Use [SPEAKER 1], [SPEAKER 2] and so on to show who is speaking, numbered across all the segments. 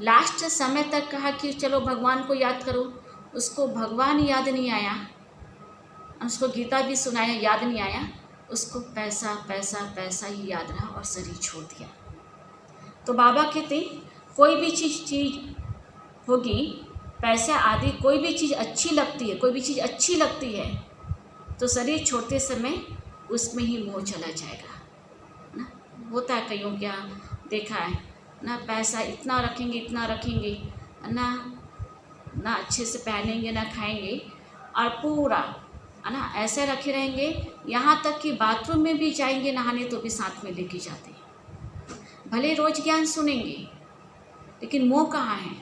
[SPEAKER 1] Last समय तक कहा कि चलो भगवान को याद करो, उसको भगवान याद नहीं आया, उसको गीता भी सुनाया, याद नहीं आया, उसको पैसा पैसा पैसा ही याद रहा और शरीर छोड़ दिया। तो बाबा कहते कोई भी चीज़ होगी, पैसा आदि कोई भी चीज़ अच्छी लगती है, कोई भी चीज़ अच्छी लगती है तो शरीर छोड़ते समय उसमें ही मोह चला जाएगा ना। होता है कईयों क्या देखा है ना, पैसा इतना रखेंगे ना, ना अच्छे से पहनेंगे ना खाएंगे, और पूरा है ना ऐसे रखे रहेंगे, यहाँ तक कि बाथरूम में भी जाएंगे नहाने तो भी साथ में लेके जाते हैं। भले रोज ज्ञान सुनेंगे लेकिन मोह कहाँ है?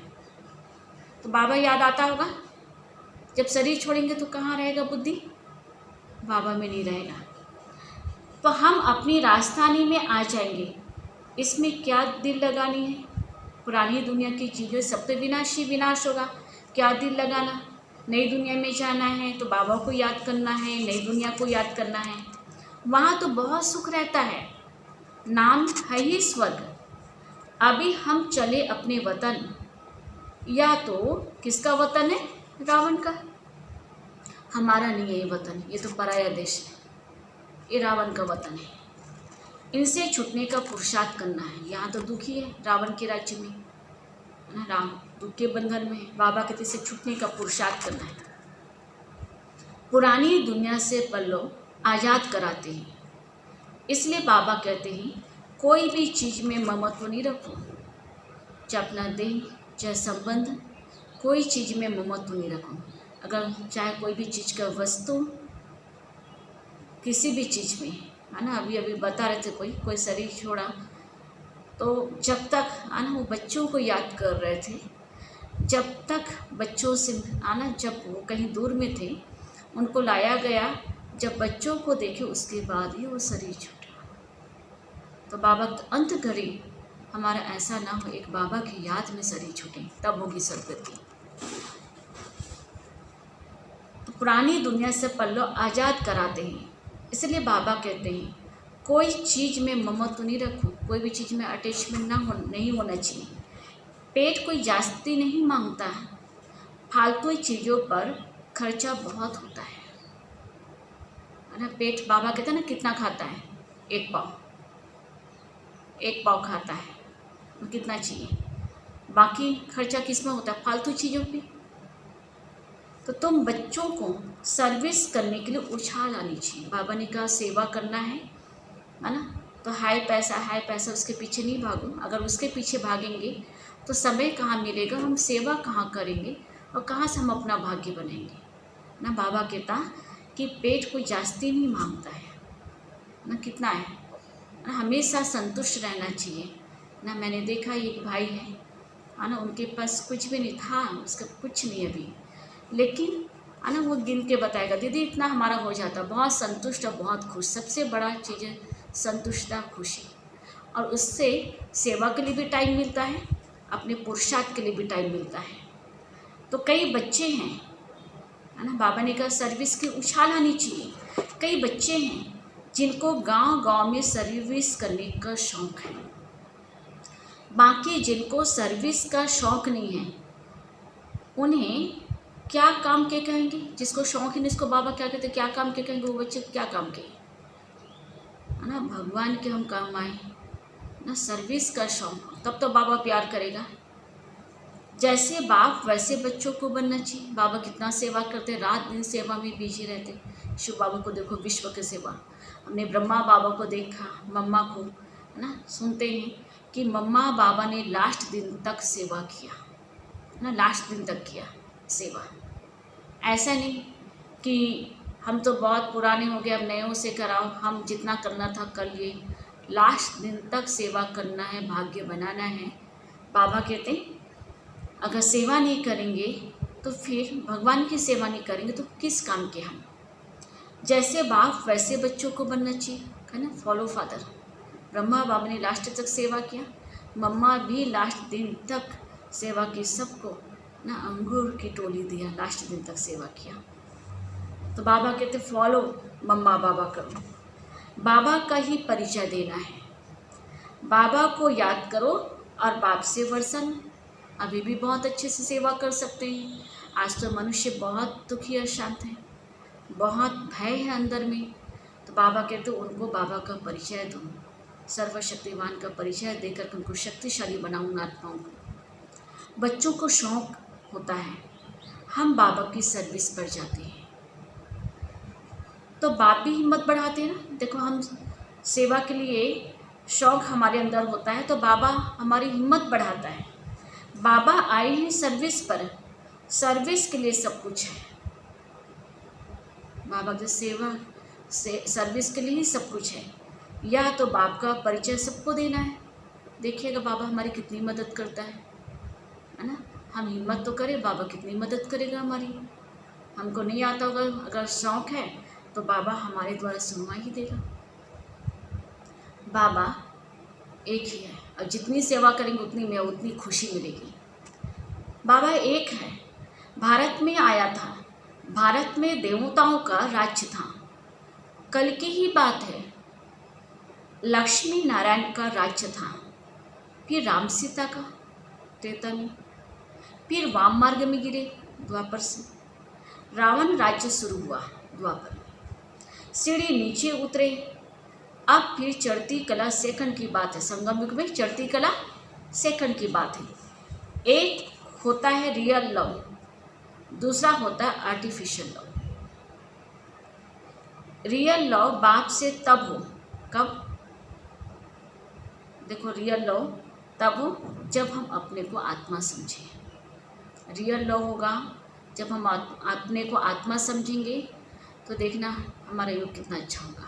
[SPEAKER 1] तो बाबा याद आता होगा, जब शरीर छोड़ेंगे तो कहाँ रहेगा बुद्धि? बाबा में नहीं रहेगा। तो हम अपनी राजधानी में आ जाएंगे, इसमें क्या दिल लगानी है? पुरानी दुनिया की चीज़ें सब तो विनाशी विनाश होगा, क्या दिल लगाना? नई दुनिया में जाना है तो बाबा को याद करना है, नई दुनिया को याद करना है, वहाँ तो बहुत सुख रहता है, नाम है ही स्वर्ग। अभी हम चले अपने वतन, या तो किसका वतन है? रावण का। हमारा नहीं है ये वतन, ये तो पराया देश है, ये रावण का वतन है। इनसे छूटने का पुरुषार्थ करना है। यहाँ तो दुखी है रावण के राज्य में, है ना, राम दुख के बंधन में है। बाबा कहते से छूटने का पुरुषार्थ करना है। पुरानी दुनिया से पल्लो आज़ाद कराते हैं, इसलिए बाबा कहते हैं कोई भी चीज़ में ममत्व नहीं रखो, चाहे अपना देह चाहे संबंध, कोई चीज़ में ममत्व नहीं रखो। अगर चाहे कोई भी चीज़ का वस्तु, किसी भी चीज़ में, है ना, अभी बता रहे थे कोई शरीर छोड़ा तो जब तक है ना वो बच्चों को याद कर रहे थे, जब तक बच्चों से आना, जब वो कहीं दूर में थे उनको लाया गया, जब बच्चों को देखे उसके बाद ही वो शरीर छूटा। तो बाबा अंत घड़ी हमारा ऐसा ना हो, एक बाबा की याद में शरीर छूटे, तब होगी सदगति। तो पुरानी दुनिया से पल्लो आज़ाद कराते हैं, इसलिए बाबा कहते हैं कोई चीज़ में ममत्व नहीं रखो, कोई भी चीज़ में अटैचमेंट नहीं होना चाहिए। पेट कोई जास्ती नहीं मांगता है, फालतू चीज़ों पर खर्चा बहुत होता है ना। पेट बाबा कहते हैं ना कितना खाता है? एक पाव खाता है, कितना चाहिए? बाकी खर्चा किस में होता है? फालतू चीज़ों पे। तो तुम बच्चों को सर्विस करने के लिए उछाल आनी चाहिए। बाबा ने कहा सेवा करना है ना, तो हाय पैसा उसके पीछे नहीं भागो। अगर उसके पीछे भागेंगे तो समय कहाँ मिलेगा, हम सेवा कहाँ करेंगे और कहाँ से हम अपना भाग्य बनाएंगे ना। बाबा कहता कि पेट कोई जास्ती नहीं मांगता है ना, कितना है ना, हमेशा संतुष्ट रहना चाहिए ना। मैंने देखा एक भाई है ना, उनके पास कुछ भी नहीं था, उसका कुछ नहीं अभी, लेकिन है ना वो गिन के बताएगा दीदी इतना हमारा हो जाता, बहुत संतुष्ट और बहुत खुश। सबसे बड़ा चीज़ है संतुष्टता, खुशी, और उससे सेवा के लिए भी टाइम मिलता है, अपने पुरुषार्थ के लिए भी टाइम मिलता है। तो कई बच्चे हैं है ना, बाबा ने कहा सर्विस की उछाल आनी चाहिए। कई बच्चे हैं जिनको गांव में सर्विस करने का शौक़ है, बाकी जिनको सर्विस का शौक़ नहीं है उन्हें क्या काम के कहेंगे? जिसको शौक़ ही नहीं, इसको बाबा क्या कहते, क्या काम के कहेंगे? वो बच्चे क्या काम के, है ना, भगवान के हम काम आए ना। सर्विस का शौक़ तब तो बाबा प्यार करेगा। जैसे बाप वैसे बच्चों को बनना चाहिए। बाबा कितना सेवा करते, रात दिन सेवा में बिजी रहते। शिव बाबा को देखो, विश्व की सेवा। हमने ब्रह्मा बाबा को देखा, मम्मा को, है ना, सुनते हैं कि मम्मा बाबा ने लास्ट दिन तक सेवा किया ना, लास्ट दिन तक किया सेवा। ऐसा नहीं कि हम तो बहुत पुराने हो गए अब नयों से कराओ, हम जितना करना था कर लिए। लास्ट दिन तक सेवा करना है, भाग्य बनाना है। बाबा कहते अगर सेवा नहीं करेंगे तो फिर भगवान की सेवा नहीं करेंगे तो किस काम के हम? जैसे बाप वैसे बच्चों को बनना चाहिए, है ना, फॉलो फादर। ब्रह्मा बाबा ने लास्ट तक सेवा किया, मम्मा भी लास्ट दिन तक सेवा की, सबको ना अंगूर की टोली दिया, लास्ट दिन तक सेवा किया। तो बाबा कहते फॉलो मम्मा बाबा करो, बाबा का ही परिचय देना है, बाबा को याद करो और बाप से वर्षन। अभी भी बहुत अच्छे से सेवा कर सकते हैं। आज तो मनुष्य बहुत दुखी और शांत है, बहुत भय है अंदर में। तो बाबा कहते उनको बाबा का परिचय दूँ, सर्वशक्तिमान का परिचय देकर उनको शक्तिशाली बनाऊँ आत्माओं को। बच्चों को शौक़ होता है, हम बाबा की सर्विस पर जाते हैं तो बाप भी हिम्मत बढ़ाते हैं ना। देखो हम सेवा के लिए शौक़ हमारे अंदर होता है तो बाबा हमारी हिम्मत बढ़ाता है। बाबा आए हैं सर्विस पर, सर्विस के लिए सब कुछ है। बाबा की सेवा से सर्विस के लिए ही सब कुछ है। या तो बाप का परिचय सबको देना है। देखिएगा बाबा हमारी कितनी मदद करता है ना। हम हिम्मत तो करें, बाबा कितनी मदद करेगा हमारी। हमको नहीं आता होगा, अगर शौक़ है तो बाबा हमारे द्वारा सुनवा ही देगा। बाबा एक ही है और जितनी सेवा करेंगे उतनी खुशी मिलेगी। बाबा एक है, भारत में आया था, भारत में देवताओं का राज्य था। कल की ही बात है, लक्ष्मी नारायण का राज्य था, फिर राम सीता का त्रेता में, फिर वाम मार्ग में गिरे द्वापर से, रावण राज्य शुरू हुआ द्वापर में, सीढ़ी नीचे उतरे। अब फिर चढ़ती कला सेकंड की बात है, संगम युग में चढ़ती कला सेकंड की बात है। एक होता है रियल लव, दूसरा होता है आर्टिफिशियल लव। रियल लव बाप से तब हो, कब? देखो रियल लव तब हो जब हम अपने को आत्मा समझें। रियल लव होगा जब हम अपने को आत्मा समझेंगे तो देखना हमारा योग कितना अच्छा होगा।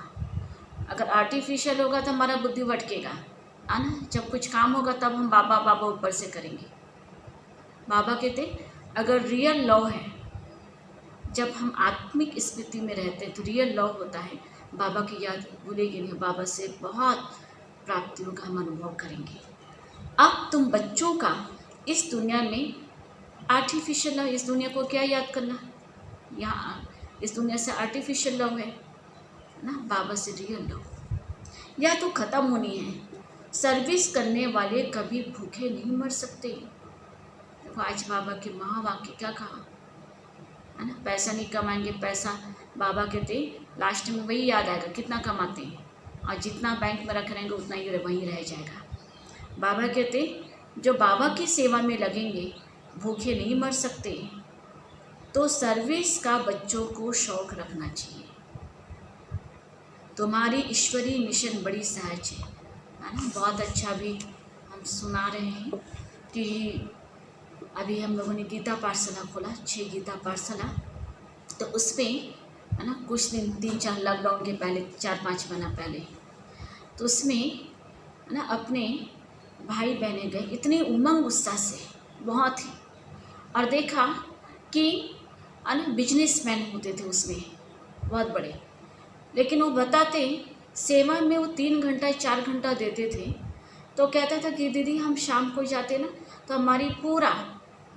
[SPEAKER 1] अगर आर्टिफिशियल होगा तो हमारा बुद्धि भटकेगा, है ना। जब कुछ काम होगा तब हम बाबा बाबा ऊपर से करेंगे। बाबा कहते अगर रियल लव है, जब हम आत्मिक स्मृति में रहते हैं तो रियल लव होता है, बाबा की याद भूलेगी नहीं, बाबा से बहुत प्राप्तियों का हम अनुभव करेंगे। अब तुम बच्चों का इस दुनिया में आर्टिफिशियल लव, इस दुनिया को क्या याद करना, यहाँ इस दुनिया से आर्टिफिशियल लव है ना, बाबा से रियल लव या तो ख़त्म होनी है। सर्विस करने वाले कभी भूखे नहीं मर सकते। देखो आज बाबा के महावाक्य क्या कहा है ना, पैसा नहीं कमाएंगे, पैसा बाबा कहते लास्ट में वही याद आएगा कितना कमाते हैं, और जितना बैंक में रख रहेंगे उतना ही वहीं रह जाएगा। बाबा कहते जो बाबा की सेवा में लगेंगे भूखे नहीं मर सकते। तो सर्विस का बच्चों को शौक़ रखना चाहिए। तुम्हारी ईश्वरीय मिशन बड़ी सहज है ना। बहुत अच्छा भी हम सुना रहे हैं कि अभी हम लोगों ने गीता पाठशाला खोला, 6 गीता पाठशाला, तो उसमें है ना कुछ दिन 3-4 लॉकडाउन के पहले 4-5 महीना पहले, तो उसमें है ना अपने भाई बहनें गए इतने उमंग उत्साह से बहुत ही, और देखा कि है ना बिजनेसमैन होते थे उसमें बहुत बड़े, लेकिन वो बताते सेवा में वो 3 घंटा 4 घंटा देते थे। तो कहता था कि दीदी हम शाम को जाते ना तो हमारी पूरा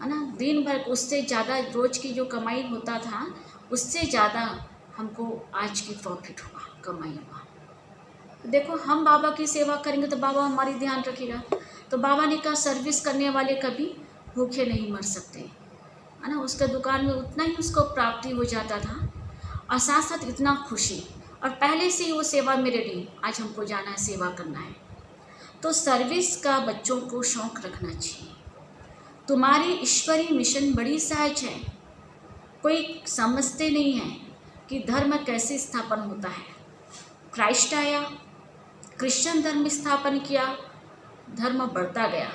[SPEAKER 1] है ना दिन भर उससे ज़्यादा रोज़ की जो कमाई होता था उससे ज़्यादा हमको आज की प्रॉफिट हुआ, कमाई हुआ। तो देखो हम बाबा की सेवा करेंगे तो बाबा हमारी ध्यान रखेगा। तो बाबा ने कहा सर्विस करने वाले कभी भूखे नहीं मर सकते, है ना। उसका दुकान में उतना ही उसको प्राप्ति हो जाता था और साथ साथ इतना खुशी, और पहले से ही वो सेवा में रेडी, आज हमको जाना है सेवा करना है। तो सर्विस का बच्चों को शौक़ रखना चाहिए। तुम्हारी ईश्वरीय मिशन बड़ी सहज है। कोई समझते नहीं है कि धर्म कैसे स्थापन होता है। क्राइस्ट आया, क्रिश्चियन धर्म स्थापन किया, धर्म बढ़ता गया,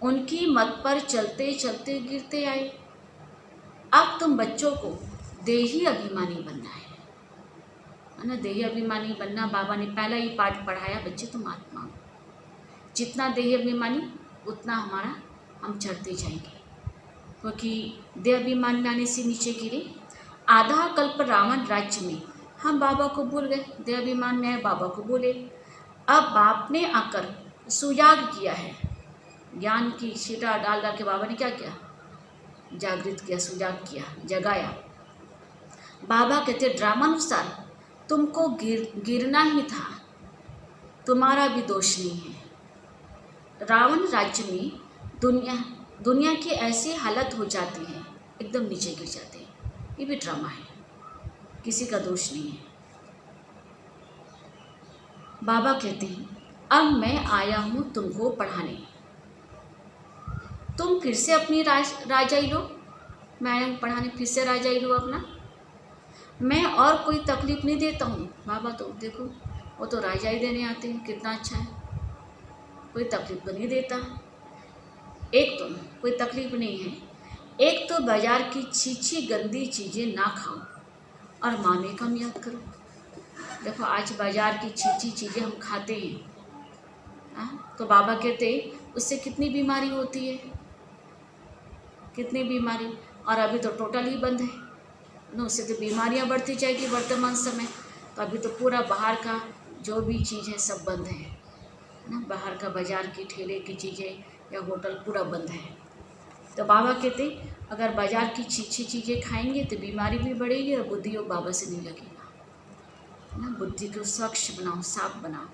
[SPEAKER 1] उनकी मत पर चलते चलते गिरते आए। अब तुम बच्चों को देही अभिमानी बनना है ना। देही अभिमानी बनना बाबा ने पहला ही पाठ पढ़ाया, बच्चे तुम आत्मा हो। जितना देही अभिमानी उतना हमारा हम चढ़ते जाएंगे, क्योंकि देह अभिमान में आने से नीचे गिरे। आधा कल्प रावण राज्य में हम बाबा को भूल गए, देह अभिमान में आए बाबा को बोले। अब बाप ने आकर सुजाग किया है, ज्ञान की छीटा डाल डाल के बाबा ने क्या किया, जागृत किया, सुजाग किया, जगाया। बाबा कहते ड्रामानुसार तुमको गिरना ही था, तुम्हारा भी दोष नहीं है। रावण राज्य में दुनिया दुनिया की ऐसी हालत हो जाती है, एकदम नीचे गिर जाते हैं। ये भी ड्रामा है, किसी का दोष नहीं है। बाबा कहते हैं अब मैं आया हूँ तुमको पढ़ाने, तुम फिर से अपनी राजाई लो। मैं आया हूँ पढ़ाने, फिर से राजाई लो अपना। मैं और कोई तकलीफ नहीं देता हूँ। बाबा तो देखो, वो तो राजाई देने आते हैं, कितना अच्छा है, कोई तकलीफ तो नहीं देता। एक तो कोई तकलीफ नहीं है, एक तो बाजार की छी गंदी चीज़ें ना खाओ और माँ में कम याद करो। देखो आज बाजार की छी चीज़ें हम खाते हैं, तो बाबा कहते उससे कितनी बीमारी होती है, कितनी बीमारी। और अभी तो टोटल ही बंद है ना, उससे तो बीमारियां बढ़ती जाएगी वर्तमान समय। तो अभी तो पूरा बाहर का जो भी चीज़ है सब बंद है ना, बाहर का बाजार की ठेले की चीज़ें या होटल पूरा बंद है। तो बाबा कहते अगर बाजार की छी चीज़ें खाएंगे तो बीमारी भी बढ़ेगी और बुद्धि योग बाबा से नहीं लगेगा ना। बुद्धि को स्वच्छ बनाओ, साफ बनाओ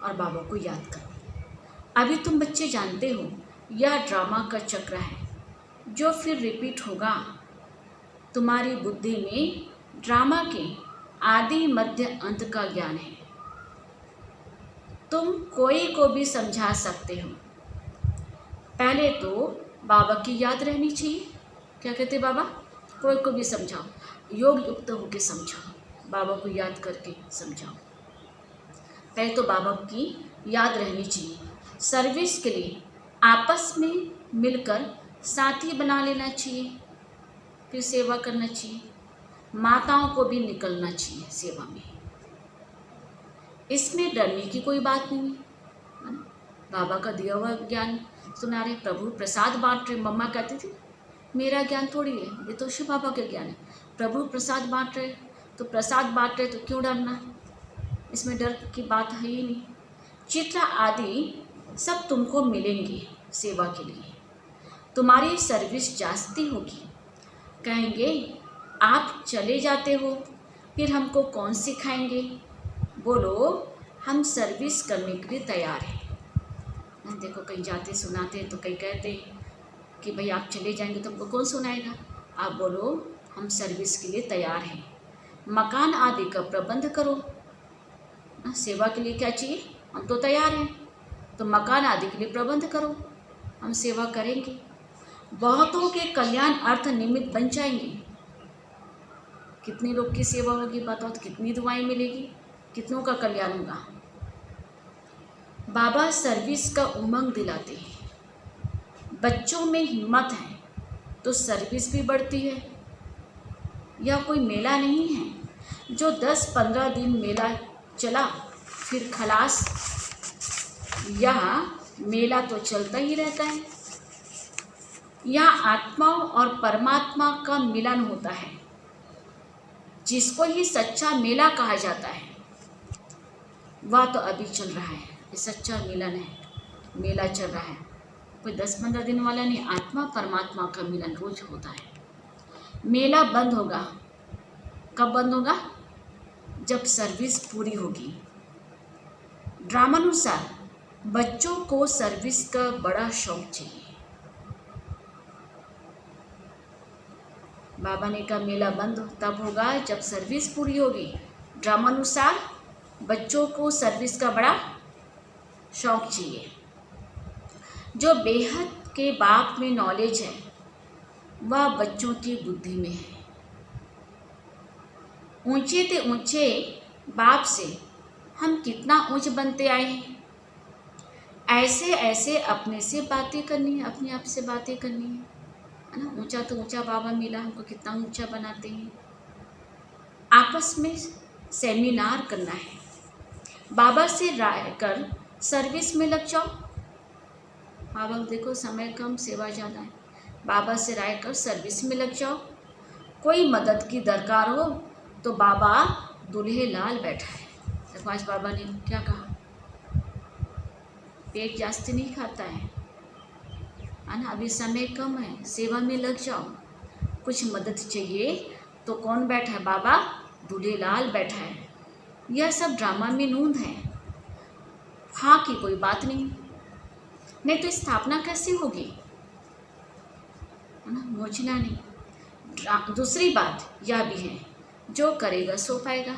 [SPEAKER 1] और बाबा को याद करो। अभी तुम बच्चे जानते हो यह ड्रामा का चक्र है जो फिर रिपीट होगा। तुम्हारी बुद्धि में ड्रामा के आदि मध्य अंत का ज्ञान है। तुम कोई को भी समझा सकते हो। पहले तो बाबा की याद रहनी चाहिए। क्या कहते बाबा? कोई को भी समझाओ, योग युक्त होकर समझाओ, बाबा को याद करके समझाओ। पहले तो बाबा की याद रहनी चाहिए। सर्विस के लिए आपस में मिलकर साथी बना लेना चाहिए, फिर सेवा करना चाहिए। माताओं को भी निकलना चाहिए सेवा में, इसमें डरने की कोई बात नहीं है ना। बाबा का दिया हुआ ज्ञान सुना रहे, प्रभु प्रसाद बांट रहे। मम्मा कहती थी मेरा ज्ञान थोड़ी है, ये तो शिव बाबा का ज्ञान है। प्रभु प्रसाद बांट रहे तो प्रसाद बांट रहे तो क्यों डरना, इसमें डर की बात है ही नहीं। चित्र आदि सब तुमको मिलेंगे सेवा के लिए। तुम्हारी सर्विस जास्ती होगी। कहेंगे आप चले जाते हो, फिर हमको कौन सिखाएंगे? बोलो हम सर्विस करने के लिए तैयार हैं। देखो कहीं जाते सुनाते तो कहीं कहते कि भाई आप चले जाएंगे तो हमको कौन सुनाएगा। आप बोलो हम सर्विस के लिए तैयार हैं। मकान आदि का प्रबंध करो। सेवा के लिए क्या चाहिए? हम तो तैयार हैं, तो मकान आदि के लिए प्रबंध करो, हम सेवा करेंगे। बहुतों के कल्याण अर्थ निमित्त बन जाएंगे। कितने लोग की सेवा होगी बताओ, तो कितनी दुआएं मिलेगी, कितनों का कल्याण होगा। बाबा सर्विस का उमंग दिलाते हैं। बच्चों में हिम्मत है तो सर्विस भी बढ़ती है। यह कोई मेला नहीं है जो 10-15 दिन मेला चला फिर खलास। यह मेला तो चलता ही रहता है। यहाँ आत्माओं और परमात्मा का मिलन होता है, जिसको ही सच्चा मेला कहा जाता है। वह तो अभी चल रहा है, ये सच्चा मिलन है, मेला चल रहा है। कोई 10-15 दिन वाला नहीं, आत्मा परमात्मा का मिलन रोज होता है। मेला बंद होगा, कब बंद होगा? जब सर्विस पूरी होगी। ड्रामानुसार बच्चों को सर्विस का बड़ा शौक चाहिए। बाबा ने कहा मेला बंद तब होगा जब सर्विस पूरी होगी। ड्रामानुसार बच्चों को सर्विस का बड़ा शौक चाहिए। जो बेहद के बाप में नॉलेज है वह बच्चों की बुद्धि में है। ऊंचे ते ऊंचे बाप से हम कितना ऊंच बनते आए हैं। ऐसे ऐसे अपने से बातें करनी है, अपने आप से बातें करनी है ना। ऊंचा तो ऊंचा बाबा मिला, हमको कितना ऊंचा बनाते हैं। आपस में सेमिनार करना है। बाबा से राय कर सर्विस में लग जाओ। बाबा देखो समय कम, सेवा ज़्यादा है। बाबा से राय कर सर्विस में लग जाओ। कोई मदद की दरकार हो तो बाबा दूल्हे लाल बैठा है। देखो आज बाबा ने क्या कहा, पेट जास्ती नहीं खाता है ना, अभी समय कम है, सेवा में लग जाओ। कुछ मदद चाहिए तो कौन बैठा है? बाबा दूल्हे लाल बैठा है। यह सब ड्रामा में नूंद है, हाँ की कोई बात नहीं। नहीं तो स्थापना कैसे होगी, है ना, मोचना नहीं। दूसरी बात यह भी है, जो करेगा सो पाएगा।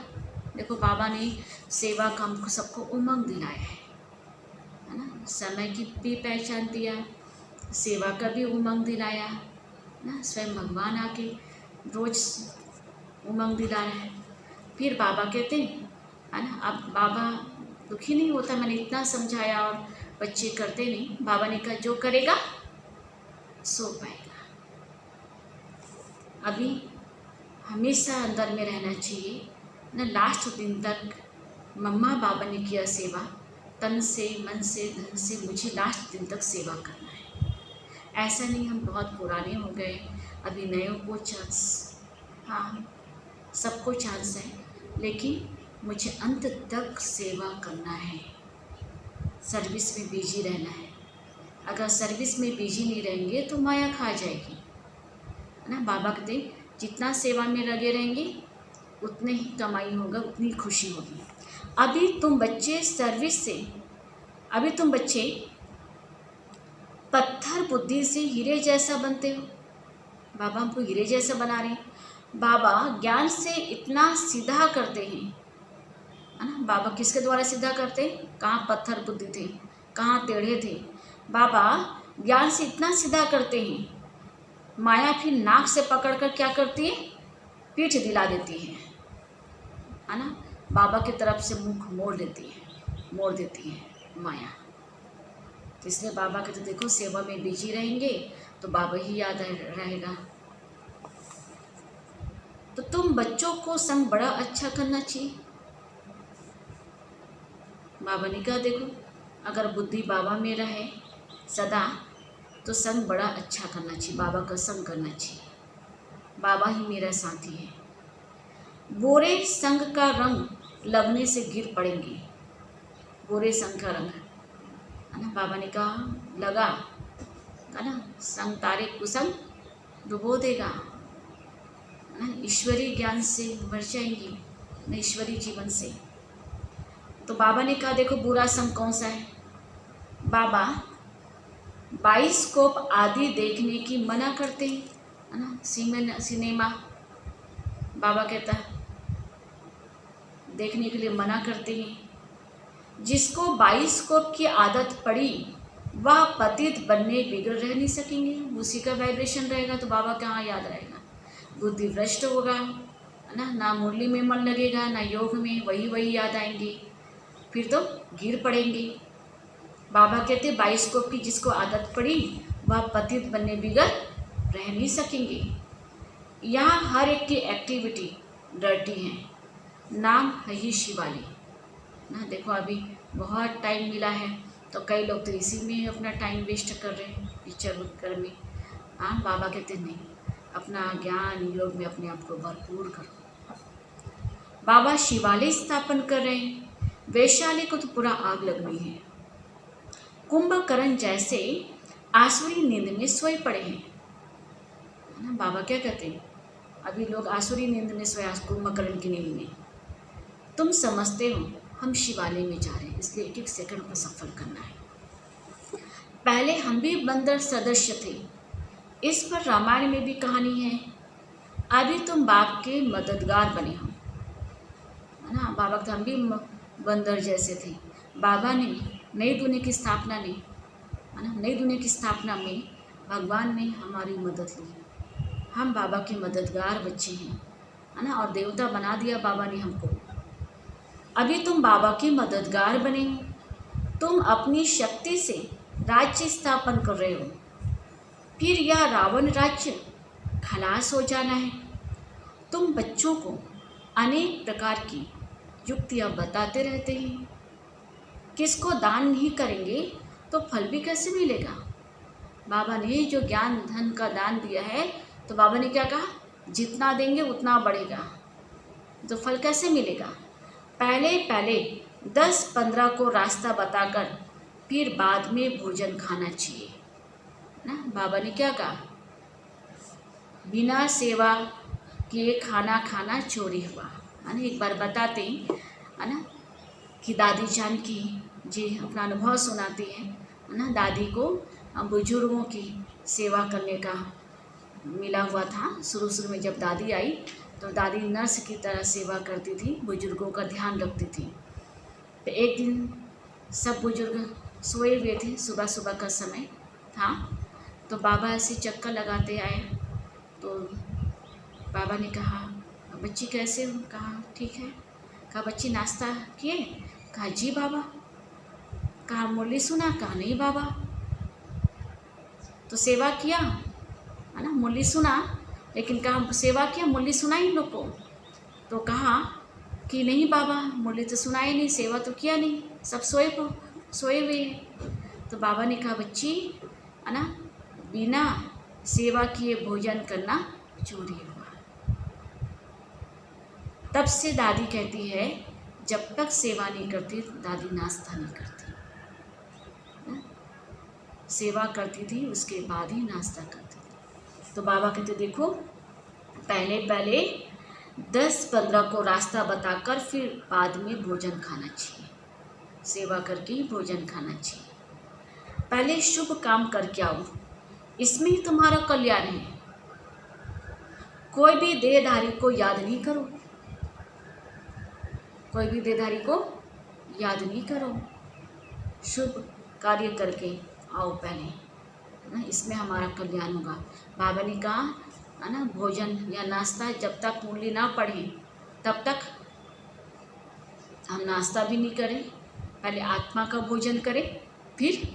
[SPEAKER 1] देखो बाबा ने सेवा का हमको सबको उमंग दिलाया है ना, समय की भी पहचान दिया, सेवा का भी उमंग दिलाया ना, स्वयं भगवान आके रोज उमंग दिला रहा है। फिर बाबा कहते हैं, है ना, अब बाबा दुखी नहीं होता, मैंने इतना समझाया और बच्चे करते नहीं। बाबा ने कहा जो करेगा सो पाएगा। अभी हमेशा अंदर में रहना चाहिए ना, लास्ट दिन तक मम्मा बाबा ने किया सेवा, तन से मन से धन से, मुझे लास्ट दिन तक सेवा करना है। ऐसा नहीं हम बहुत पुराने हो गए, अभी नए को चांस, हाँ सबको चांस है, लेकिन मुझे अंत तक सेवा करना है, सर्विस में बिजी रहना है। अगर सर्विस में बिजी नहीं रहेंगे तो माया खा जाएगी, है ना। बाबा कहते जितना सेवा में लगे रहेंगे उतने ही कमाई होगा, उतनी खुशी होगी। अभी तुम बच्चे सर्विस से, अभी तुम बच्चे पत्थर बुद्धि से हीरे जैसा बनते हो, बाबा हमको हीरे जैसा बना रहे हैं। बाबा ज्ञान से इतना सीधा करते हैं, है ना। बाबा किसके द्वारा सीधा करते, कहाँ पत्थर बुद्धि थे, कहाँ टेढ़े थे। बाबा ज्ञान से इतना सीधा करते हैं, माया फिर नाक से पकड़कर क्या करती है, पीठ दिला देती है ना। बाबा की तरफ से मुख मोड़ देती है माया। तो इसलिए बाबा कहते देखो सेवा में बिजी रहेंगे तो बाबा ही याद रहेगा। तो तुम बच्चों को संग बड़ा अच्छा करना चाहिए। बाबा ने कहा देखो अगर बुद्धि बाबा में रहे सदा तो संग बड़ा अच्छा करना चाहिए, बाबा का संग करना चाहिए, बाबा ही मेरा साथी है। बुरे संग का रंग लगने से गिर पड़ेंगे, बुरे संग का रंग, है ना। बाबा ने कहा लगा, है ना, संग तारे कुसंग डुबो देगा, है ना। ईश्वरीय ज्ञान से मर जाएंगी न, ईश्वरीय जीवन से। तो बाबा ने कहा देखो बुरा संग कौन सा है। बाबा बाइस्कोप आदि देखने की मना करते हैं, है ना। सिनेमा बाबा कहता है देखने के लिए मना करते हैं। जिसको बाइस्कोप की आदत पड़ी वह पतित बनने बिगड़ रह नहीं सकेंगे, उसी का वाइब्रेशन रहेगा तो बाबा कहाँ याद रहेगा, बुद्धि भ्रष्ट होगा, है ना। ना मुरली में मन लगेगा ना योग में, वही याद आएंगे, फिर तो गिर पड़ेंगे। बाबा कहते बाइस्कोप की जिसको आदत पड़ी वह पतित बनने बिगड़ रह नहीं सकेंगे। यहाँ हर एक की एक्टिविटी डर्टी है, नाम है ही शिवाली ना। देखो अभी बहुत टाइम मिला है तो कई लोग तो इसी में अपना टाइम वेस्ट कर रहे हैं, पिक्चर कर में। हाँ बाबा कहते नहीं, अपना ज्ञान योग में अपने आप को भरपूर करो। बाबा शिवालय स्थापन कर रहे हैं, वैशाली को तो पूरा आग लगनी है। कुंभकर्ण जैसे आसुरी नींद में सोए पड़े हैं, है ना। बाबा क्या कहते हैं अभी लोग आसुरी नींद में सोए, कुंभकर्ण की नींद में। तुम समझते हो हम शिवालय में जा रहे हैं, इसलिए एक एक सेकंड को सफल करना है। पहले हम भी बंदर सदस्य थे, इस पर रामायण में भी कहानी है। अभी तुम बाप के मददगार बने हो, है ना। बाबा हम भी बंदर जैसे थे, बाबा ने नई दुनिया की स्थापना ने, है ना, नई दुनिया की स्थापना में भगवान ने हमारी मदद ली, हम बाबा के मददगार बच्चे हैं, है ना। और देवता बना दिया बाबा ने हमको। अभी तुम बाबा के मददगार बने हो, तुम अपनी शक्ति से राज्य स्थापन कर रहे हो, फिर यह रावण राज्य खलास हो जाना है। तुम बच्चों को अनेक प्रकार की युक्तियाँ बताते रहते हैं, किसको दान नहीं करेंगे तो फल भी कैसे मिलेगा। बाबा ने जो ज्ञान धन का दान दिया है तो बाबा ने क्या कहा, जितना देंगे उतना बढ़ेगा, तो फल कैसे मिलेगा। पहले 10-15 को रास्ता बताकर फिर बाद में भोजन खाना चाहिए ना। बाबा ने क्या कहा, बिना सेवा किए खाना खाना चोरी हुआ, है ना। एक बार बताते हैं, है ना, कि दादी जान की जी अपना अनुभव सुनाती है। है ना। दादी को बुजुर्गों की सेवा करने का मिला हुआ था। शुरू शुरू में जब दादी आई तो दादी नर्स की तरह सेवा करती थी, बुजुर्गों का ध्यान रखती थी। तो एक दिन सब बुजुर्ग सोए हुए थे, सुबह सुबह का समय था, तो बाबा ऐसे चक्कर लगाते आए। तो बाबा ने कहा, बच्ची कैसे हो? कहा ठीक है। कहा बच्ची नाश्ता किए? कहा जी बाबा। कहा मुरली सुना? कहा नहीं बाबा। तो सेवा किया, है ना, मुरली सुना, लेकिन कहा सेवा किया, मुरली सुना इन लोग को? तो कहा कि नहीं बाबा, मुरली तो सुनाई नहीं, सेवा तो किया नहीं, सब सोए हुए हैं। तो बाबा ने कहा बच्ची, है ना, बिना सेवा किए भोजन करना चोरी हुआ। तब से दादी कहती है जब तक सेवा नहीं करती दादी नाश्ता नहीं करती, है? सेवा करती थी उसके बाद ही नाश्ता करती थी। तो बाबा कहते देखो, पहले पहले 10-15 को रास्ता बताकर फिर बाद में भोजन खाना चाहिए, सेवा करके ही भोजन खाना चाहिए। पहले शुभ काम करके आओ, इसमें ही तुम्हारा कल्याण है। कोई भी देहधारी को याद नहीं करो, कोई भी देहधारी को याद नहीं करो, शुभ कार्य करके आओ पहले, ना, इसमें हमारा कल्याण होगा। बाबा ने कहा, है ना, भोजन या नाश्ता जब तक मुरली ना पढ़ें तब तक हम नाश्ता भी नहीं करें। पहले आत्मा का भोजन करें, फिर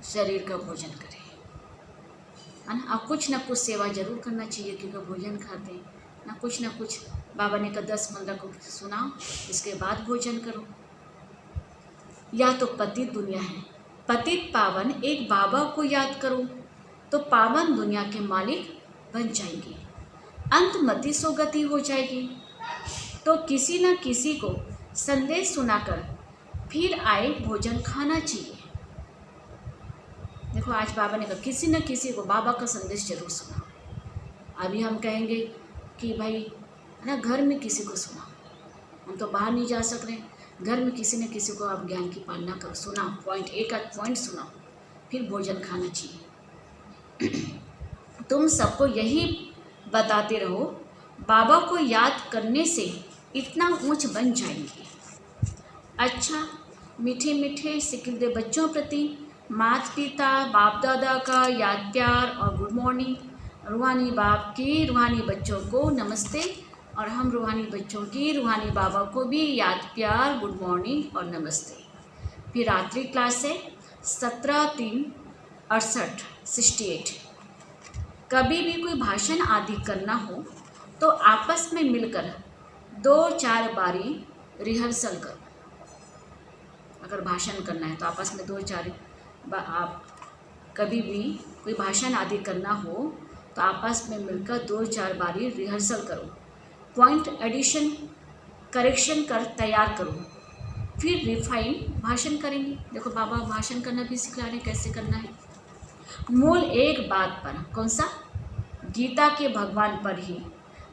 [SPEAKER 1] शरीर का भोजन करें, है ना। अब कुछ ना कुछ सेवा जरूर करना चाहिए, क्योंकि भोजन खाते हैं ना, कुछ ना कुछ। बाबा ने कहा 10-15 को सुनाओ, इसके बाद भोजन करो। या तो पतित दुनिया है, पतित पावन एक बाबा को याद करो तो पावन दुनिया के मालिक बन जाएंगे, अंतमति सोगति हो जाएगी। तो किसी न किसी को संदेश सुनाकर फिर आए भोजन खाना चाहिए। देखो आज बाबा ने कहा किसी न किसी को बाबा का संदेश जरूर सुनाओ। अभी हम कहेंगे कि भाई, है ना, घर में किसी को सुनाओ, हम तो बाहर नहीं जा सक रहे, घर में किसी न किसी को आप ज्ञान की पालना करो, सुनाओ, पॉइंट एक आध पॉइंट सुनाओ, फिर भोजन खाना चाहिए। तुम सबको यही बताते रहो, बाबा को याद करने से इतना ऊंच बन जाएंगे। अच्छा, मीठे मीठे सिकिलदे बच्चों प्रति माता पिता बाप दादा का याद प्यार और गुड मॉर्निंग। रूहानी बाप की रूहानी बच्चों को नमस्ते, और हम रूहानी बच्चों की रूहानी बाबा को भी याद प्यार गुड मॉर्निंग और नमस्ते। फिर रात्रि क्लास है 17-3-68। कभी भी कोई भाषण आदि करना हो तो आपस में मिलकर 2-4 बारी रिहर्सल करो। अगर भाषण करना है तो आपस में 2-4 आप कभी भी कोई भाषण आदि करना हो तो आपस में मिलकर 2-4 बारी रिहर्सल करो, पॉइंट एडिशन करेक्शन कर तैयार करो, फिर रिफाइन भाषण करेंगे। देखो बाबा भाषण करना भी सिखला रहे, कैसे करना है। मूल एक बात पर, कौन सा? गीता के भगवान पर ही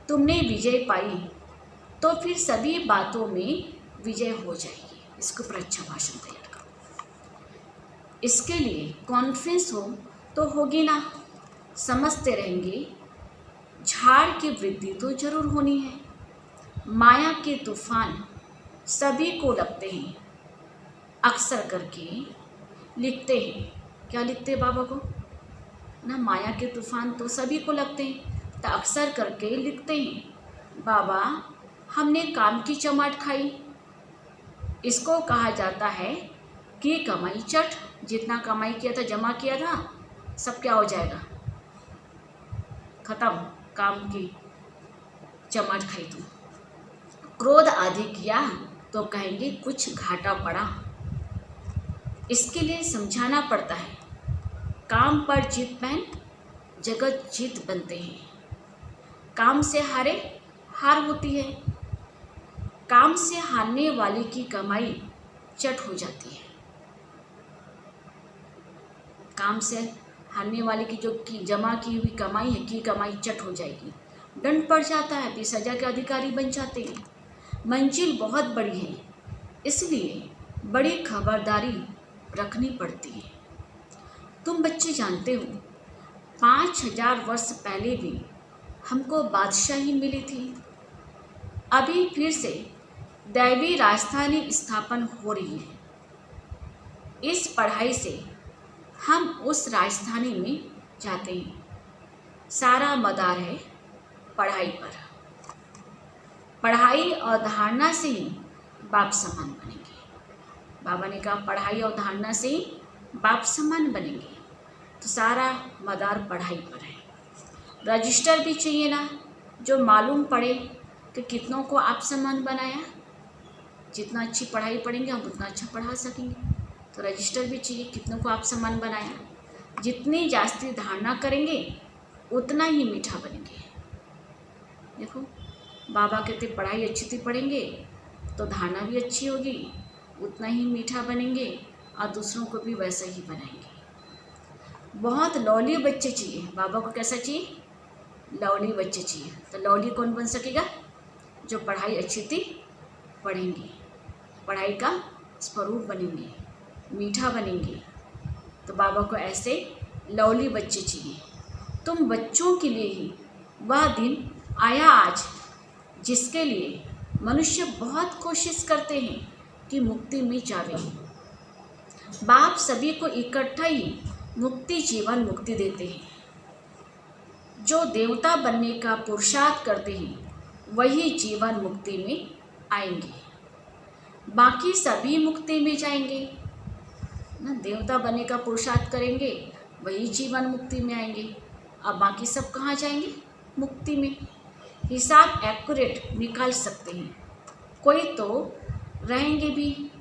[SPEAKER 1] तुमने विजय पाई तो फिर सभी बातों में विजय हो जाएगी। इसके ऊपर अच्छा भाषण तैयार करो। इसके लिए कॉन्फ्रेंस हो तो होगी ना, समझते रहेंगे, झाड़ की वृद्धि तो जरूर होनी है। माया के तूफान सभी को लगते हैं, अक्सर करके लिखते हैं। क्या लिखते हैं बाबा को ना? माया के तूफान तो सभी को लगते हैं, तो अक्सर करके लिखते हैं बाबा हमने काम की चमाट खाई। इसको कहा जाता है कि कमाई चट। जितना कमाई किया था, जमा किया था, सब क्या हो जाएगा? खत्म। काम की चमाट खाई तुम। क्रोध आदि किया तो कहेंगे कुछ घाटा पड़ा। इसके लिए समझाना पड़ता है, काम पर जीत पैन जगत जीत बनते हैं। काम से हारे हार होती है, काम से हारने वाले की कमाई चट हो जाती है। काम से हारने वाले की जो जमा की हुई कमाई है की कमाई चट हो जाएगी, दंड पड़ जाता है, फिर सजा के अधिकारी बन जाते हैं। मंजिल बहुत बड़ी है, इसलिए बड़ी खबरदारी रखनी पड़ती है। तुम बच्चे जानते हो 5000 वर्ष पहले भी हमको बादशाही मिली थी। अभी फिर से दैवी राजधानी स्थापन हो रही है। इस पढ़ाई से हम उस राजधानी में जाते हैं। सारा मदार है पढ़ाई पर। पढ़ाई और धारणा से ही बाप समान बनेंगे। बाबा ने कहा पढ़ाई और धारणा से ही बाप समान बनेंगे। तो सारा मदार पढ़ाई पर है। रजिस्टर भी चाहिए ना, जो मालूम पड़े कि कितनों को आप समान बनाया। जितना अच्छी पढ़ाई पढ़ेंगे हम उतना अच्छा पढ़ा सकेंगे। तो रजिस्टर भी चाहिए, कितनों को आप समान बनाया। जितनी जास्ती धारणा करेंगे उतना ही मीठा बनेंगे। देखो बाबा कहते पढ़ाई अच्छी थी पढ़ेंगे तो धारणा भी अच्छी होगी, उतना ही मीठा बनेंगे और दूसरों को भी वैसा ही बनाएंगे। बहुत लौली बच्चे चाहिए। बाबा को कैसा चाहिए? लौली बच्चे चाहिए। तो लौली कौन बन सकेगा? जो पढ़ाई अच्छी थी पढ़ेंगे, पढ़ाई का स्वरूप बनेंगे, मीठा बनेंगे। तो बाबा को ऐसे लौली बच्चे चाहिए। तुम बच्चों के लिए ही वह दिन आया आज, जिसके लिए मनुष्य बहुत कोशिश करते हैं कि मुक्ति में जावे। बाप सभी को इकट्ठा ही मुक्ति जीवन मुक्ति देते हैं। जो देवता बनने का पुरुषार्थ करते हैं वही जीवन मुक्ति में आएंगे। बाकी सभी मुक्ति में जाएंगे ना। देवता बनने का पुरुषार्थ करेंगे वही जीवन मुक्ति में आएंगे। अब बाकी सब कहाँ जाएंगे? मुक्ति में। हिसाब एक्यूरेट निकाल सकते हैं। कोई तो रहेंगे भी,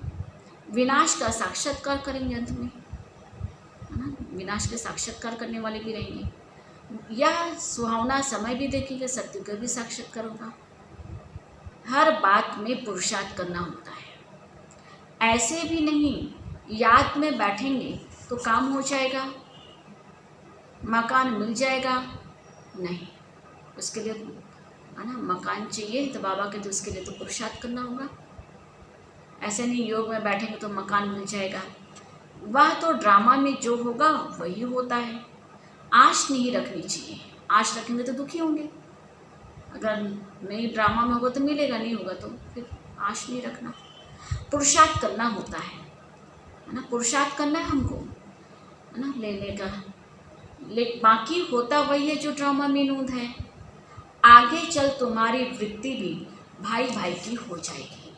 [SPEAKER 1] विनाश का साक्षात्कार करेंगे अंत में, है ना। विनाश के साक्षात्कार करने वाले भी रहेंगे। यह सुहावना समय भी देखेंगे, सत्य का भी साक्षात्कार होगा। हर बात में पुरुषार्थ करना होता है। ऐसे भी नहीं याद में बैठेंगे तो काम हो जाएगा, मकान मिल जाएगा, नहीं। उसके लिए है ना, मकान चाहिए तो बाबा के तो उसके लिए तो पुरुषार्थ करना होगा। ऐसे नहीं योग में बैठेंगे तो मकान मिल जाएगा। वह तो ड्रामा में जो होगा वही होता है। आश नहीं रखनी चाहिए। आश रखेंगे तो दुखी होंगे। अगर नहीं ड्रामा में होगा तो मिलेगा, नहीं होगा तो फिर आश नहीं रखना। पुरुषार्थ करना होता है ना। पुरुषार्थ करना है हमको, है ना, लेने का। बाकी होता वही है जो ड्रामा में नूंद है। आगे चल तुम्हारी वृत्ति भी भाई भाई की हो जाएगी।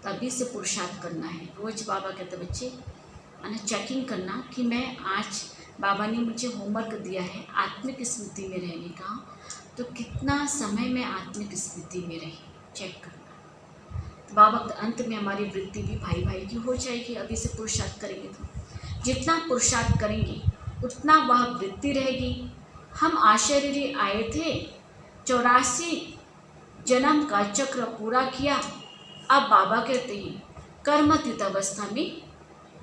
[SPEAKER 1] तभी से पुरुषार्थ करना है। रोज बाबा कहते बच्चे है ना, चेकिंग करना कि मैं आज बाबा ने मुझे होमवर्क दिया है आत्मिक स्मृति में रहने का, तो कितना समय मैं आत्मिक स्मृति में रही, चेक करना। तो बाबा अंत में हमारी वृत्ति भी भाई भाई की हो जाएगी। अभी से पुरुषार्थ करेंगे तो जितना पुरुषार्थ करेंगे उतना वह वृत्ति रहेगी। हम आशरीरी आए थे, 84 जन्म का चक्र पूरा किया। अब बाबा कहते हैं कर्मतीत अवस्था में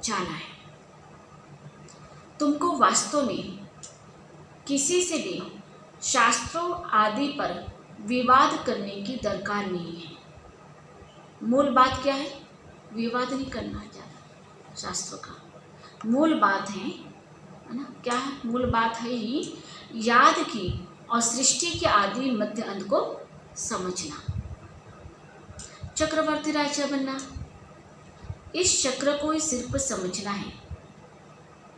[SPEAKER 1] जाना है। तुमको वास्तव में किसी से भी शास्त्रों आदि पर विवाद करने की दरकार नहीं है। मूल बात क्या है? विवाद नहीं करना ज़्यादा। शास्त्रों का मूल बात है ना, क्या है? मूल बात है ही याद की और सृष्टि के आदि मध्य अंत को समझना। चक्रवर्ती राजा बनना, इस चक्र को ही सिर्फ समझना है।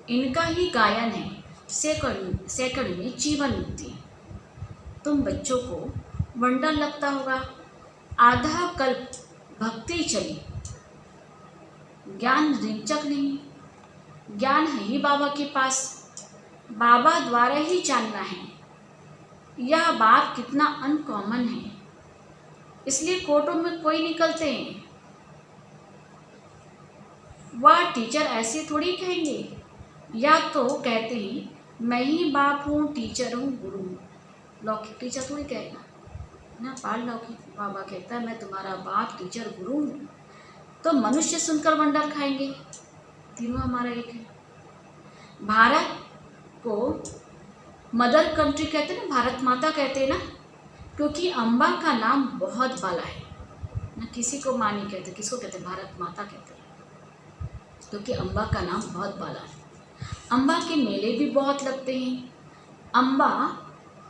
[SPEAKER 1] इनका ही गायन है सैकड़ में जीवन मुक्ति। तुम बच्चों को वंडर लगता होगा, आधा कल्प भक्ति चली, ज्ञान रिंचक नहीं। ज्ञान है ही बाबा के पास, बाबा द्वारा ही जानना है। यह बात कितना अनकॉमन है, इसलिए कोर्टों में कोई निकलते हैं। वह टीचर ऐसे थोड़ी कहेंगे, या तो कहते हैं मैं ही बाप हूँ, टीचर हूँ, गुरु हूँ। लौकिक टीचर थोड़ी कहेगा ना, पार लौकिक बाबा कहता है मैं तुम्हारा बाप, टीचर, गुरु हूँ। तो मनुष्य सुनकर वंडर खाएंगे। तीनों हमारा एक है। भारत को मदर कंट्री कहते हैं ना, भारत माता कहते हैं ना, क्योंकि अम्बा का नाम बहुत बाला है ना। किसी को माँ नहीं कहते, किसको कहते? भारत माता कहते हैं। क्योंकि अम्बा का नाम बहुत बाला है। अम्बा के मेले भी बहुत लगते हैं। अम्बा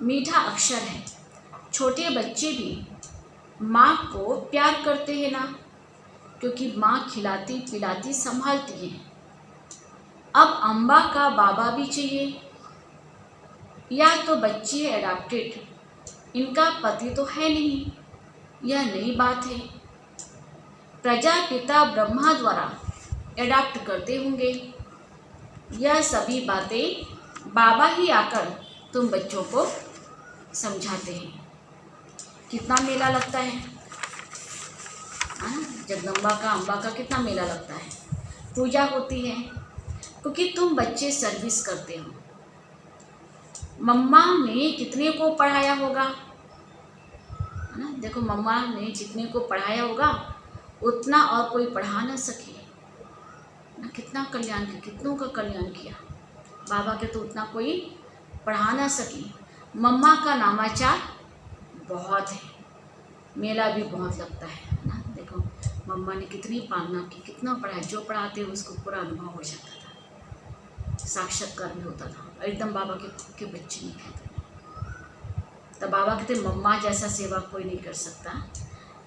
[SPEAKER 1] मीठा अक्षर है। छोटे बच्चे भी माँ को प्यार करते हैं ना, क्योंकि माँ खिलाती पिलाती संभालती है। अब अम्बा का बाबा भी चाहिए, या तो बच्ची है अडॉप्टेड, इनका पति तो है नहीं, यह नई बात है। प्रजापिता ब्रह्मा द्वारा एडॉप्ट करते होंगे। यह सभी बातें बाबा ही आकर तुम बच्चों को समझाते हैं। कितना मेला लगता है, जगदम्बा का अम्बा का कितना मेला लगता है। पूजा होती है क्योंकि तुम बच्चे सर्विस करते हो। मम्मा ने कितने को पढ़ाया होगा, है ना। देखो, मम्मा ने जितने को पढ़ाया होगा उतना और कोई पढ़ा ना सके ना। कितना कल्याण किया, कितनों का कल्याण किया। बाबा के तो उतना कोई पढ़ा ना सके। मम्मा का नामाचार बहुत है, मेला भी बहुत लगता है ना। देखो, मम्मा ने कितनी पालना की, कितना पढ़ाया, जो पढ़ाते हैं उसको पूरा अनुभव हो जाता था, साक्षात्कार भी होता था। एकदम बाबा के बच्चे नहीं कहते। तो बाबा कहते मम्मा जैसा सेवा कोई नहीं कर सकता।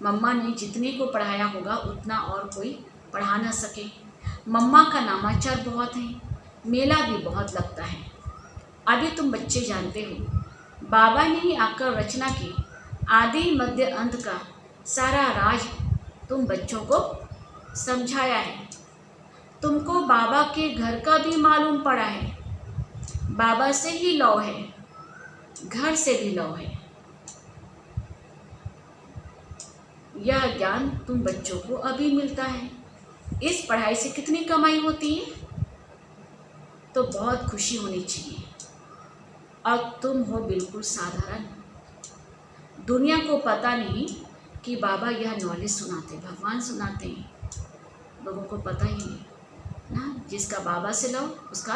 [SPEAKER 1] मम्मा ने जितने को पढ़ाया होगा उतना और कोई पढ़ा ना सके। मम्मा का नामाचार बहुत है, मेला भी बहुत लगता है। अभी तुम बच्चे जानते हो, बाबा ने ही आकर रचना की आदि मध्य अंत का सारा राज तुम बच्चों को समझाया है। तुमको बाबा के घर का भी मालूम पड़ा है। बाबा से ही लव है, घर से भी लव है। यह ज्ञान तुम बच्चों को अभी मिलता है। इस पढ़ाई से कितनी कमाई होती है, तो बहुत खुशी होनी चाहिए। और तुम हो बिल्कुल साधारण। दुनिया को पता नहीं कि बाबा यह नॉलेज सुनाते, भगवान सुनाते हैं। लोगों को पता ही नहीं ना। जिसका बाबा से लो उसका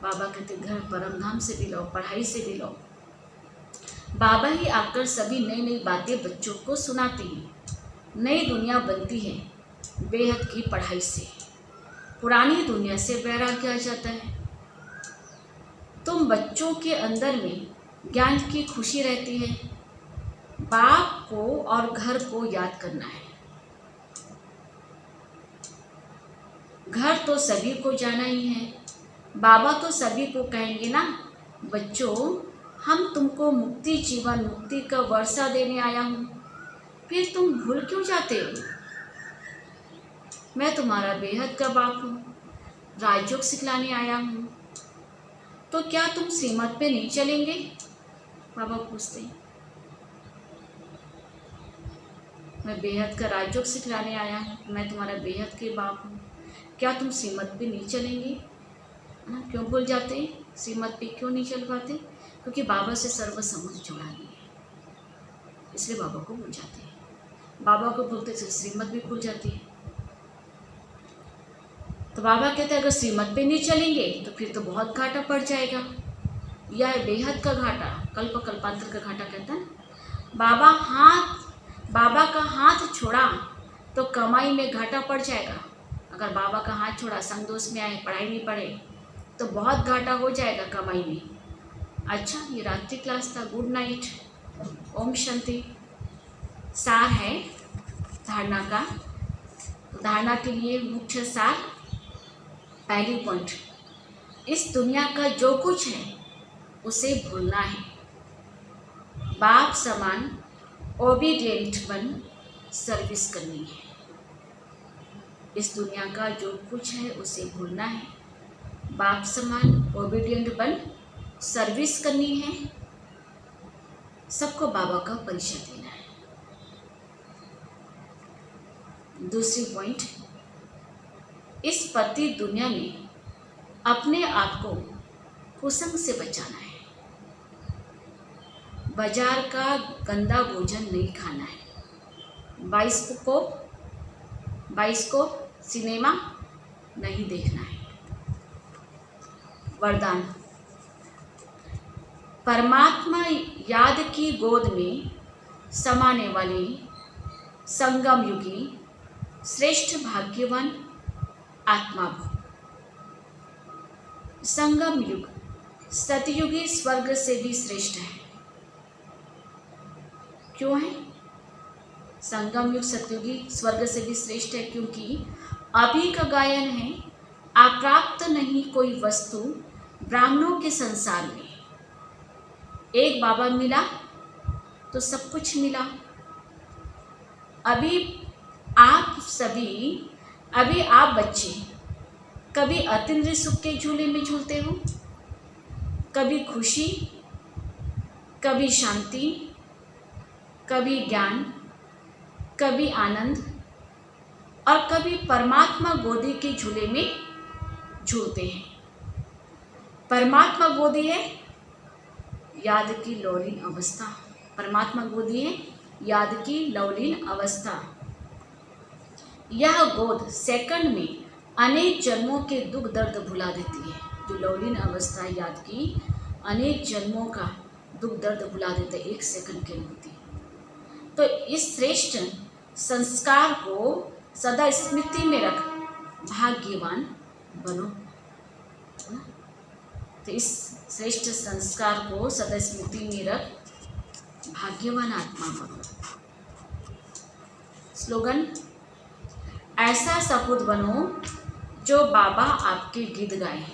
[SPEAKER 1] बाबा कहते घर परम धाम से भी लो, पढ़ाई से भी लो। बाबा ही आकर सभी नई नई बातें बच्चों को सुनाते हैं। नई दुनिया बनती है बेहद की पढ़ाई से। पुरानी दुनिया से वैराग्य आ जाता है। तुम बच्चों के अंदर में ज्ञान की खुशी रहती है। बाप को और घर को याद करना है। घर तो सभी को जाना ही है। बाबा तो सभी को कहेंगे ना, बच्चों हम तुमको मुक्ति जीवन मुक्ति का वर्षा देने आया हूँ, फिर तुम भूल क्यों जाते हो। मैं तुम्हारा बेहद का बाप हूँ, राजयोग सिखलाने आया हूँ। तो क्या तुम श्रीमत पे नहीं चलेंगे, बाबा पूछते हैं। मैं बेहद का राजयोग सिखलाने आया हूँ, मैं तुम्हारा बेहद के बाप हूँ, क्या तुम श्रीमत पे नहीं चलेंगे। क्यों भूल जाते हैं, श्रीमत पे क्यों नहीं चल पाते, क्योंकि बाबा से सर्वसम्मति जुड़ा नहीं है, इसलिए बाबा को भूल जाते हैं। बाबा को भूलते तो श्रीमत भी भूल जाती है। तो बाबा कहते हैं अगर श्रीमत पे नहीं चलेंगे तो फिर तो बहुत घाटा पड़ जाएगा। यह बेहद का घाटा, कल्प कल्पांतर का घाटा कहता है। बाबा का हाथ छोड़ा तो कमाई में घाटा पड़ जाएगा। अगर बाबा का हाथ छोड़ा, संग दोष में आए, पढ़ाई नहीं पढ़े तो बहुत घाटा हो जाएगा कमाई में। अच्छा, ये रात्रि क्लास था। Good night, Om Shanti. सार है धारणा का। धारणा के लिए मुख्य सार, पहली पॉइंट, इस दुनिया का जो कुछ है उसे भूलना है। बाप समान ओबीडियंट बन सर्विस करनी है। इस दुनिया का जो कुछ है उसे भूलना है। बाप समान ओबीडियंट बन सर्विस करनी है। सबको बाबा का परिचय देना है। दूसरी पॉइंट, इस पति दुनिया में अपने आप को कुसंग से बचाना है। बाजार का गंदा भोजन नहीं खाना है। बाइस्कोप सिनेमा नहीं देखना है। वरदान, परमात्मा याद की गोद में समाने वाले संगम युगी श्रेष्ठ भाग्यवान आत्मा भव। संगम युग सतयुगी स्वर्ग से भी श्रेष्ठ है। क्यों है संगम युग सतयुगी स्वर्ग से भी श्रेष्ठ है? क्योंकि अभी का गायन है, अप्राप्त नहीं कोई वस्तु ब्राह्मणों के संसार में। एक बाबा मिला तो सब कुछ मिला। अभी आप बच्चे कभी अतीन्द्रिय सुख के झूले में झूलते हो, कभी खुशी, कभी शांति, कभी ज्ञान, कभी आनंद, और कभी परमात्मा गोदी के झूले में झूलते हैं। परमात्मा गोदी है याद की लौलीन अवस्था। परमात्मा गोदी है याद की लौलीन अवस्था। यह गोद सेकंड में अनेक जन्मों के दुख दर्द भुला देती है। जो लौलीन अवस्था याद की अनेक जन्मों का दुख दर्द भुला देता है एक सेकंड के अनुभूति। तो इस श्रेष्ठ संस्कार को सदा स्मृति में रख भाग्यवान बनो। तो इस श्रेष्ठ संस्कार को सदा स्मृति में रख भाग्यवान आत्मा बनो। स्लोगन, ऐसा सपूत बनो जो बाबा आपके गीत गाए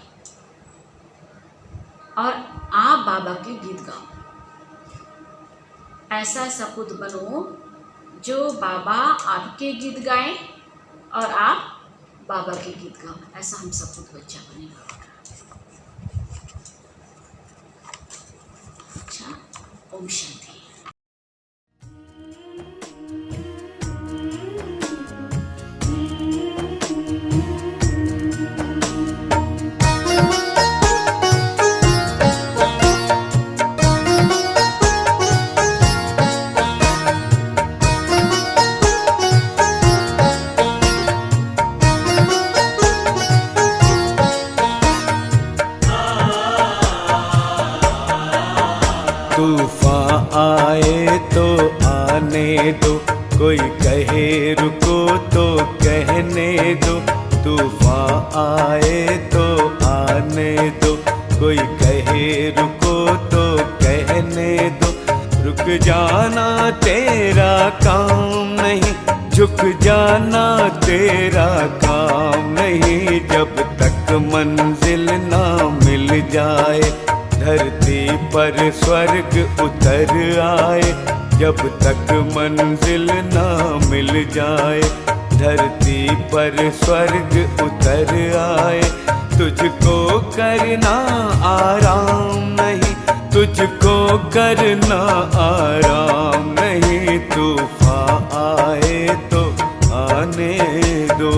[SPEAKER 1] और आप बाबा के गीत गाओ। ऐसा सपूत बनो जो बाबा आपके गीत गाए और आप बाबा के गीत गाओ। ऐसा हम सपूत बच्चा बनेगा। अच्छा, ओम शांति।
[SPEAKER 2] तूफान आए तो आने दो, कोई कहे रुको तो कहने दो। तूफान आए तो आने दो, कोई कहे रुको तो कहने दो। रुक जाना तेरा काम नहीं, झुक जाना तेरा काम नहीं। जब तक मंजिल ना मिल जाए, धरती पर स्वर्ग उतर आए। जब तक मंजिल ना मिल जाए, धरती पर स्वर्ग उतर आए। तुझको करना आराम नहीं, तुझको करना आराम नहीं। तूफान आए तो आने दो।